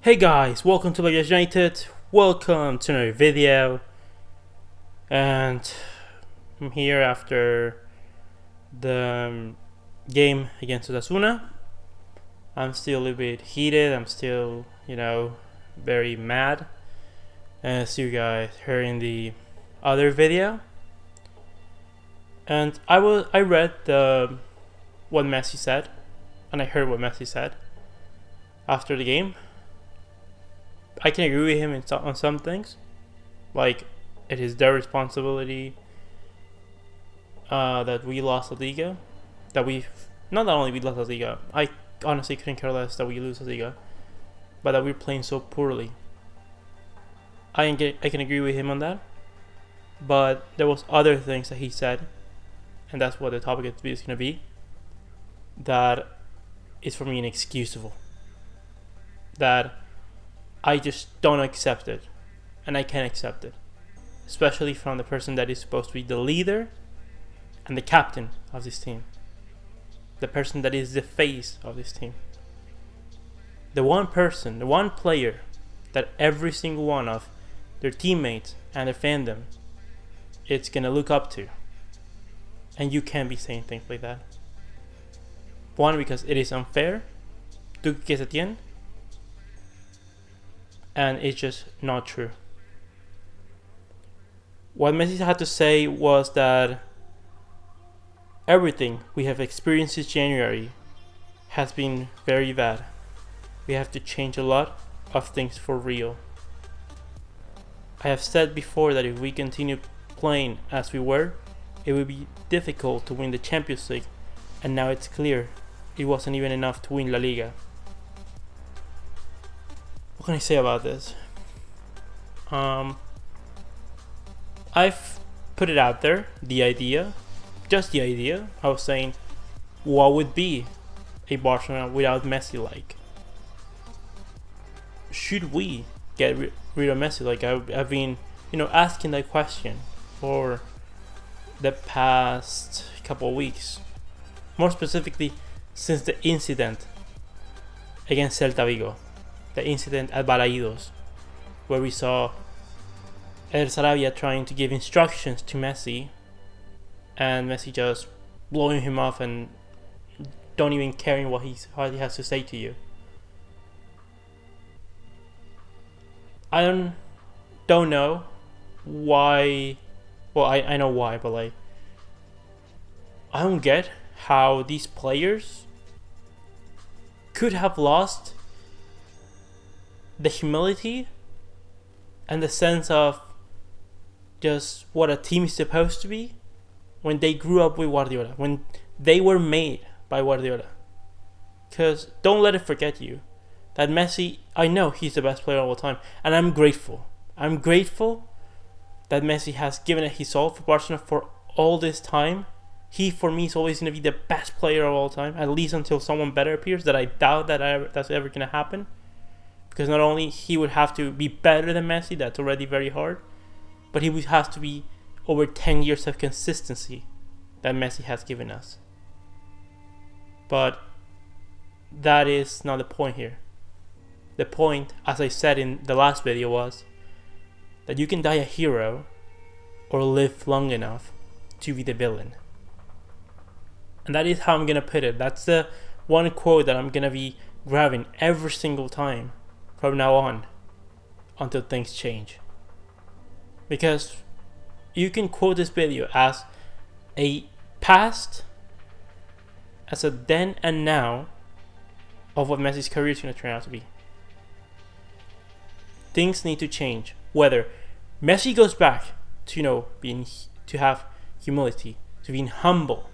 Hey guys, welcome to Players United. Welcome to another video. And I'm here after the game against Osasuna. I'm still a little bit heated. I'm still, very mad, as you guys heard in the other video. And I read what Messi said, and I heard what Messi said after the game. I can agree with him on some things, like it is their responsibility that we lost the Liga, not that only we lost the Liga. I honestly couldn't care less that we lose the Liga, but that we're playing so poorly. I can agree with him on that, but there was other things that he said, and that's what the topic of the video is gonna be. That is for me inexcusable. That I just don't accept it, and I can't accept it, especially from the person that is supposed to be the leader and the captain of this team, the person that is the face of this team, the one player that every single one of their teammates and their fandom it's gonna look up to, and you can't be saying things like that. One, because it is unfair to Setien, and it's just not true. What Messi had to say was that everything we have experienced since January has been very bad. We have to change a lot of things for real. I have said before that if we continue playing as we were, it would be difficult to win the Champions League, and now it's clear it wasn't even enough to win La Liga. What can I say about this? I've put it out there, just the idea. I was saying, what would be a Barcelona without Messi like? Should we get rid of Messi? Like I've been, asking that question for the past couple of weeks. More specifically, since the incident against Celta Vigo. The incident at Balaidos, where we saw El Sarabia trying to give instructions to Messi, and Messi just blowing him off and don't even caring what he has to say to you. I don't know why. Well, I know why, but I don't get how these players could have lost the humility and the sense of just what a team is supposed to be when they grew up with Guardiola, when they were made by Guardiola. Because don't let it forget you that Messi, I know he's the best player of all time, and I'm grateful. I'm grateful that Messi has given it his all for Barcelona for all this time. He, for me, is always going to be the best player of all time, at least until someone better appears, that I doubt that's ever going to happen. Because not only he would have to be better than Messi, that's already very hard, but he would have to be over 10 years of consistency that Messi has given us. But that is not the point here. The point, as I said in the last video, was that you can die a hero or live long enough to be the villain. And that is how I'm going to put it. That's the one quote that I'm going to be grabbing every single time from now on until things change. Because you can quote this video as a past, as a then and now of what Messi's career is going to turn out to be. Things need to change. Whether Messi goes back to to have humility, to being humble,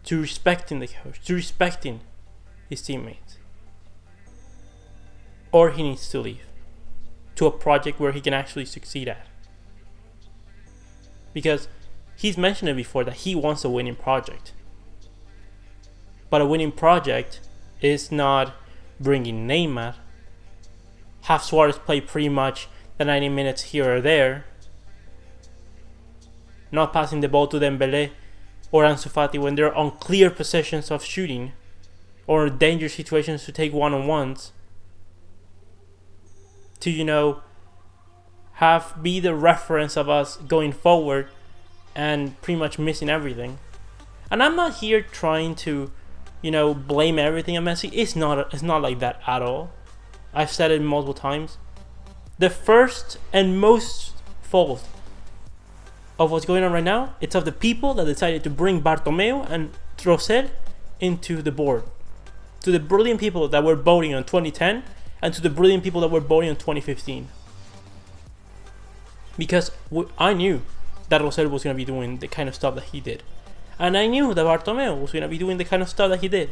to respecting the coach, to respecting his teammates, or he needs to leave to a project where he can actually succeed at. Because he's mentioned it before that he wants a winning project. But a winning project is not bringing Neymar, have Suarez play pretty much the 90 minutes here or there, not passing the ball to Dembele or Ansu Fati when they're on clear positions of shooting or dangerous situations to take one-on-ones, to, be the reference of us going forward and pretty much missing everything. And I'm not here trying to, blame everything on Messi. It's not like that at all. I've said it multiple times. The first and most fault of what's going on right now, it's of the people that decided to bring Bartomeu and Rosell into the board. To the brilliant people that were voting on 2010 and to the brilliant people that were voting on 2015. Because I knew that Rosell was going to be doing the kind of stuff that he did. And I knew that Bartomeu was going to be doing the kind of stuff that he did.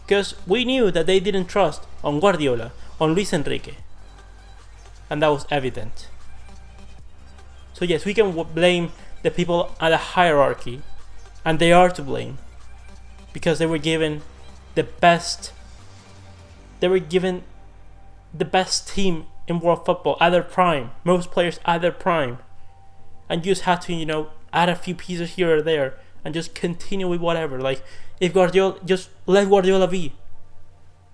Because we knew that they didn't trust on Guardiola, on Luis Enrique. And that was evident. So yes, we can blame the people at the hierarchy. And they are to blame. Because they were given the best. They were given the best team in world football at their prime. Most players at their prime. And you just had to, add a few pieces here or there. And just continue with whatever. Like, if Guardiola, just let Guardiola be.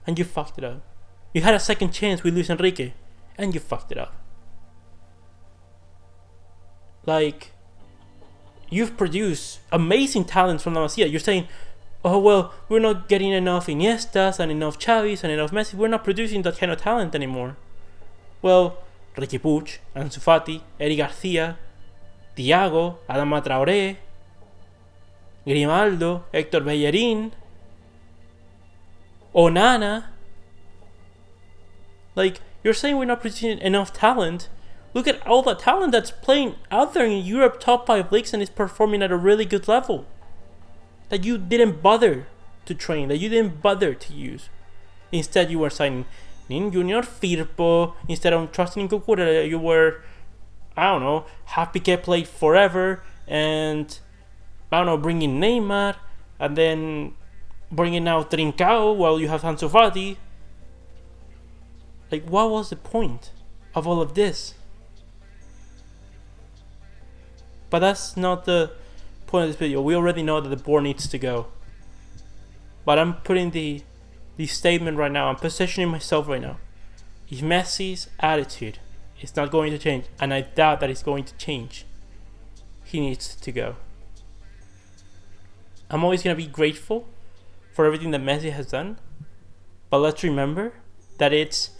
And you fucked it up. You had a second chance with Luis Enrique. And you fucked it up. Like, you've produced amazing talents from La Masia. You're saying, oh, well, we're not getting enough Iniestas and enough Xavis and enough Messi. We're not producing that kind of talent anymore. Well, Ricky Puig, Ansu Fati, Eric Garcia, Thiago, Adama Traoré, Grimaldo, Héctor Bellerín, Onana. Like, you're saying we're not producing enough talent. Look at all the talent that's playing out there in Europe top 5 leagues and is performing at a really good level. That you didn't bother to train, that you didn't bother to use. Instead, you were signing Nin Junior, Firpo. Instead of trusting in Cucurella, you were, have Piqué played forever and, bringing Neymar and then bringing out Trincao while you have Ansu Fati. Like, what was the point of all of this? But that's not the point of this video. We already know that the board needs to go. But I'm putting the statement right now. I'm positioning myself right now. If Messi's attitude is not going to change, and I doubt that it's going to change, he needs to go. I'm always going to be grateful for everything that Messi has done. But let's remember that it's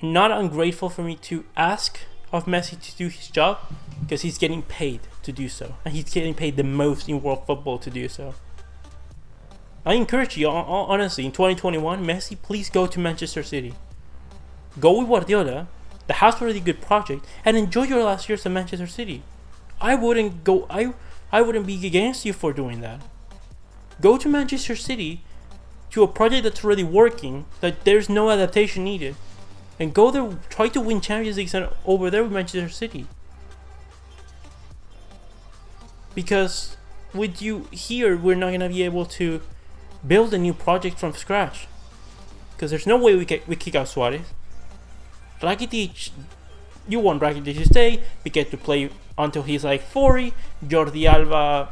not ungrateful for me to ask of Messi to do his job, because he's getting paid to do so, and he's getting paid the most in world football to do so. I encourage you, honestly, in 2021, Messi, please go to Manchester City. Go with Guardiola, that has a really good project, and enjoy your last years at Manchester City. I wouldn't be against you for doing that. Go to Manchester City, to a project that's already working, that there's no adaptation needed. And go there, try to win Champions League over there with Manchester City. Because with you here, we're not going to be able to build a new project from scratch. Because there's no way we kick out Suarez. Rakitic, you want Rakitic to stay. We get to play until he's like 40. Jordi Alba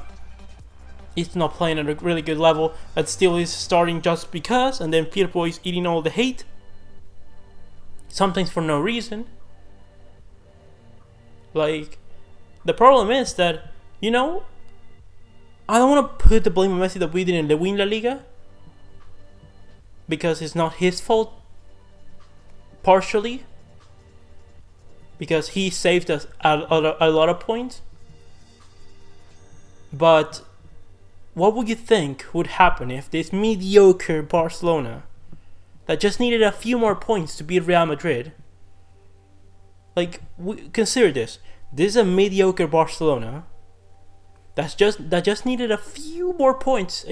is not playing at a really good level, but still is starting just because. And then Firpo is eating all the hate. Sometimes for no reason. Like, the problem is that, I don't want to put the blame on Messi that we didn't win La Liga, because it's not his fault, partially, because he saved us a lot of points. But what would you think would happen if this mediocre Barcelona, that just needed a few more points to beat Real Madrid, consider this. This is a mediocre Barcelona that just needed a few more points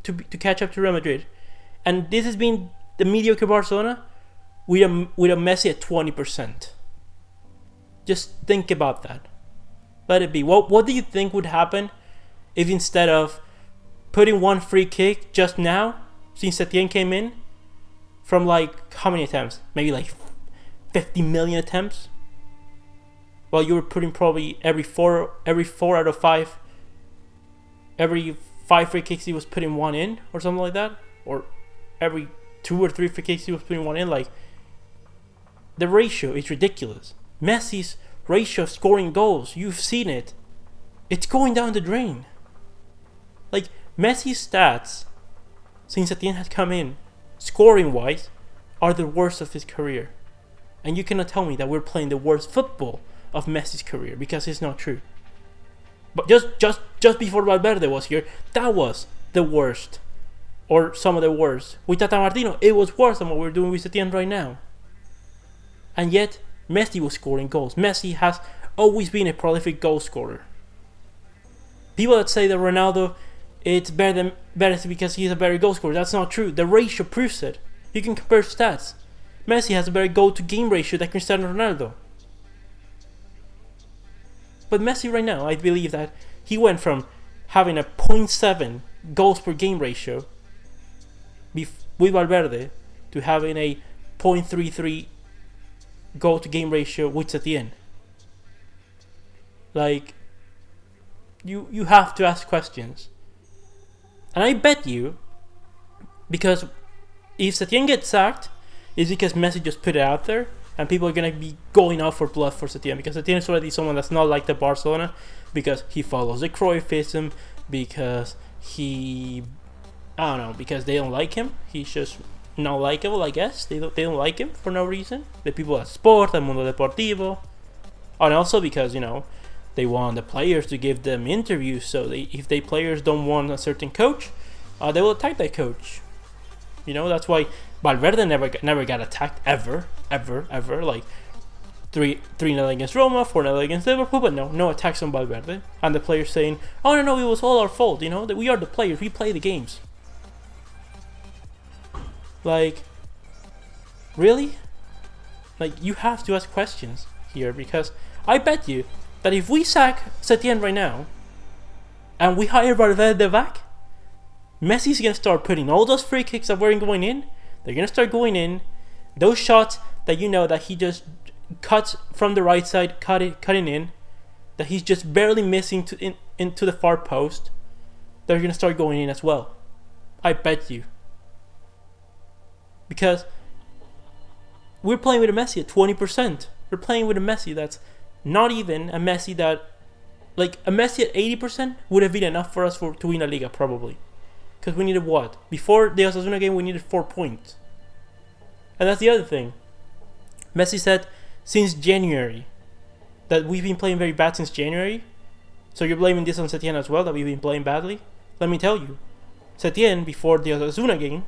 to catch up to Real Madrid, and this has been the mediocre Barcelona with a Messi at 20%. Just think about that. Let it be. What do you think would happen if instead of putting one free kick just now, since Setien came in, from how many attempts? Maybe 50 million attempts. Well, you were putting probably every four out of 5. Every 5 free kicks he was putting one in, or something like that. Or every 2 or 3 free kicks he was putting one in. the ratio is ridiculous. Messi's ratio of scoring goals, you've seen it. It's going down the drain. Like, Messi's stats, since Setien has come in, scoring-wise, are the worst of his career. And you cannot tell me that we're playing the worst football of Messi's career, because it's not true. But just before Valverde was here, that was the worst. Or some of the worst. With Tata Martino, it was worse than what we're doing with Setien right now. And yet, Messi was scoring goals. Messi has always been a prolific goal scorer. People that say that Ronaldo, it's better because he's a better goal scorer. That's not true. The ratio proves it. You can compare stats. Messi has a better goal-to-game ratio than Cristiano Ronaldo. But Messi right now, I believe that he went from having a 0.7 goals per game ratio with Valverde to having a 0.33 goal-to-game ratio with Setien. Like, you have to ask questions. And I bet you, because if Setien gets sacked, it's because Messi just put it out there, and people are going to be going out for blood for Setien, because Setien is already someone that's not like the Barcelona, because he follows the Cruyffism, because because they don't like him. He's just not likable, I guess. They don't like him for no reason. The people at Sport, at Mundo Deportivo. And also because, they want the players to give them interviews, so if the players don't want a certain coach, they will attack that coach. That's why Valverde never got attacked ever. Like 3-0 against Roma, 4-0 against Liverpool, but no attacks on Valverde. And the players saying, "Oh no, it was all our fault." That we are the players, we play the games. Like, really? Like, you have to ask questions here, because I bet you that if we sack Setien right now and we hire Valverde back, Messi's gonna start putting all those free kicks that weren't going in. They're gonna start going in. Those shots that that he just cuts from the right side, cutting in, that he's just barely missing into the far post. They're gonna start going in as well. I bet you. Because we're playing with a Messi at 20%. We're playing with a Messi that's not even a Messi that, like, a Messi at 80% would have been enough for us to win La Liga, probably. Because we needed what? Before the Osasuna game, we needed 4 points. And that's the other thing. Messi said since January that we've been playing very bad since January. So you're blaming this on Setien as well, that we've been playing badly? Let me tell you. Setien, before the Osasuna game,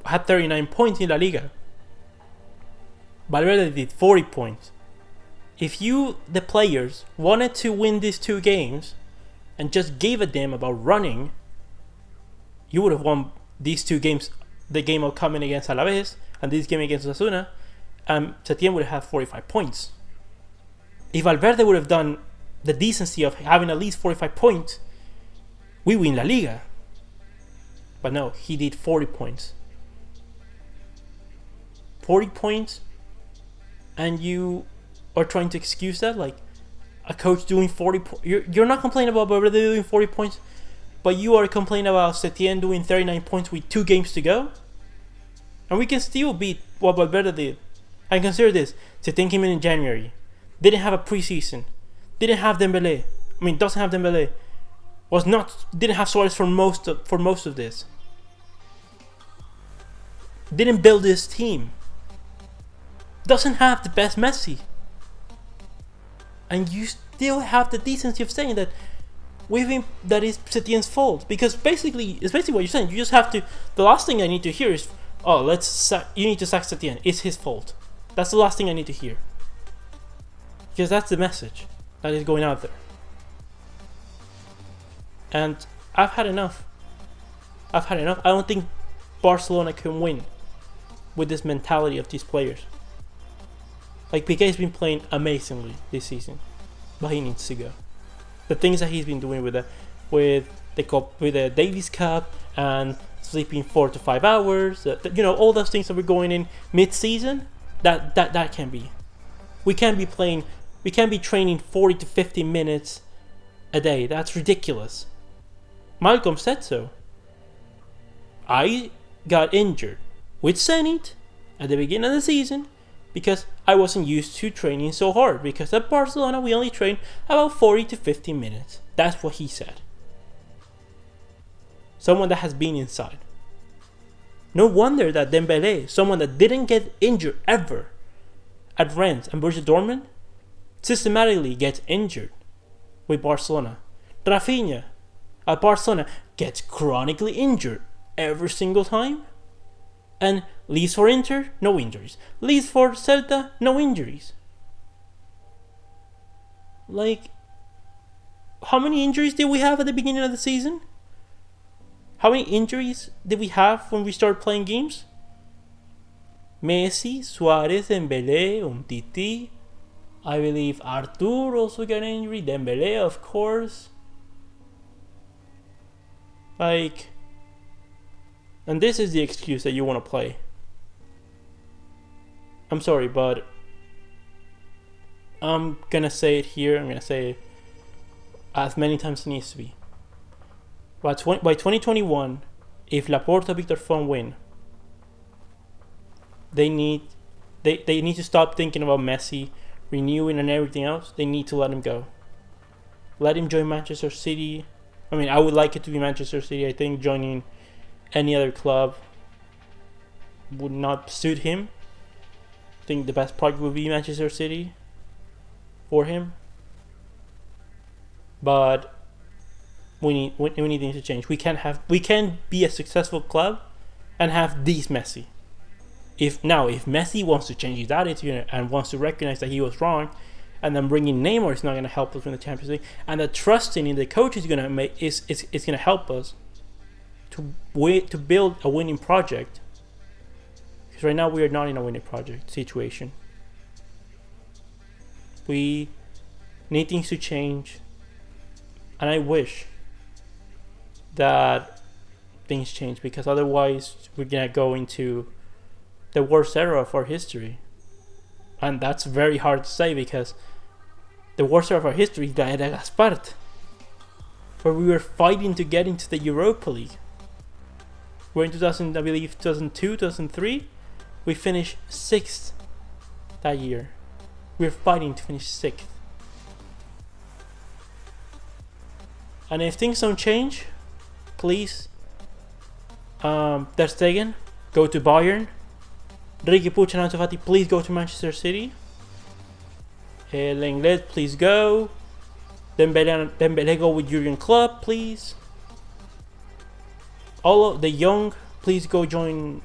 had 39 points in La Liga. Valverde did 40 points. If you, the players, wanted to win these 2 games and just gave a damn about running, you would have won these 2 games. The game of coming against Alaves and this game against Osasuna, Setien would have 45 points. If Valverde would have done the decency of having at least 45 points, we win La Liga. But no, he did 40 points. 40 points, and you are trying to excuse that? Like, a coach doing 40 points. You're not complaining about Valverde doing 40 points, but you are complaining about Setien doing 39 points with 2 games to go? And we can still beat what Valverde did. And consider this. Setien came in January. Didn't have a preseason. Didn't have Dembélé. Doesn't have Dembélé. Didn't have Suarez for most of this. Didn't build his team. Doesn't have the best Messi. And you still have the decency of saying that that is Setien's fault, because it's basically what you're saying. You just have to. The last thing I need to hear is, you need to sack Setien. It's his fault. That's the last thing I need to hear, because that's the message that is going out there. And I've had enough. I don't think Barcelona can win with this mentality of these players. Like, Piqué's been playing amazingly this season, but he needs to go. The things that he's been doing with the Davis Cup and sleeping 4 to 5 hours, all those things that we're going in mid-season, that can be. We can't be training 40 to 50 minutes a day. That's ridiculous. Malcolm said so. I got injured with Zenit at the beginning of the season because I wasn't used to training so hard. Because at Barcelona, we only train about 40 to 50 minutes. That's what he said. Someone that has been inside. No wonder that Dembélé, someone that didn't get injured ever at Rennes and Borussia Dortmund, systematically gets injured with Barcelona. Rafinha at Barcelona gets chronically injured every single time. And leaves for Inter, no injuries. Leaves for Celta, no injuries. Like, how many injuries did we have at the beginning of the season? How many injuries did we have when we started playing games? Messi, Suarez, Dembélé, Umtiti. I believe Artur also got an injury. Dembélé, of course. Like, and this is the excuse that you want to play. I'm sorry, but I'm gonna say it here. I'm gonna say it as many times as it needs to be. By 2021, if Laporta, Victor Font win, they need to stop thinking about Messi renewing and everything else. They need to let him go. Let him join Manchester City. I mean, I would like it to be Manchester City. I think joining any other club would not suit him. I think the best project would be Manchester City for him. But we need things to change. We can be a successful club and have these Messi. If Messi wants to change his attitude and wants to recognize that he was wrong, and then bringing Neymar is not going to help us win the Champions League, and the trusting in the coach is going to make is going to help us to build a winning project. Because right now we are not in a winning project situation. We need things to change, and I wish that things change, because otherwise we're gonna go into the worst era of our history, and that's very hard to say because the worst era of our history is the Era Gaspart, where we were fighting to get into the Europa League. We're in 2002, 2003. We finished 6th that year. We're fighting to finish 6th. And if things don't change, please, Ter Stegen, go to Bayern. Riqui Puig and Ansu Fati, please go to Manchester City. Lenglet, please go. Dembélé go with Jurgen Klopp, please. All of the young, please go join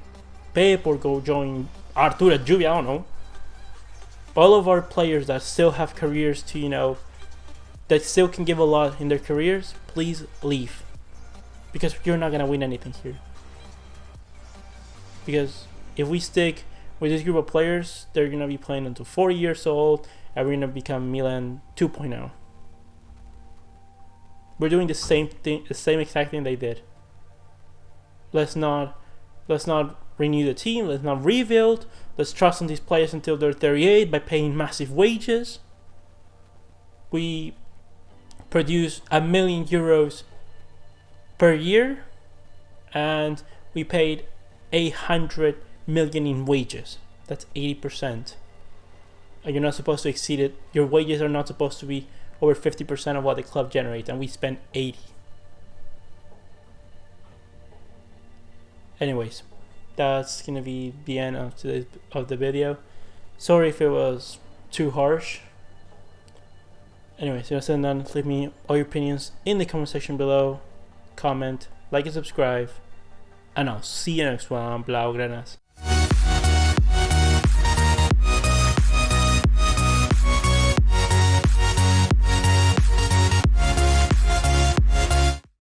Pep or go join Artur at Juve, I don't know. All of our players that still have careers to, that still can give a lot in their careers, please leave. Because you're not going to win anything here. Because if we stick with this group of players, they're going to be playing until 40 years old, and we're going to become Milan 2.0. We're doing the same thing, the same exact thing they did. Let's not renew the team. Let's not rebuild. Let's trust in these players until they're 38 by paying massive wages. We produce €1 million per year, and we paid 800 million in wages. That's 80%. And you're not supposed to exceed it. Your wages are not supposed to be over 50% of what the club generates, and we spent 80. Anyways, that's gonna be the end of the video. Sorry if it was too harsh. Anyways, that's and done. Leave me all your opinions in the comment section below. Comment, like, and subscribe. And I'll see you next one, Blaugranas.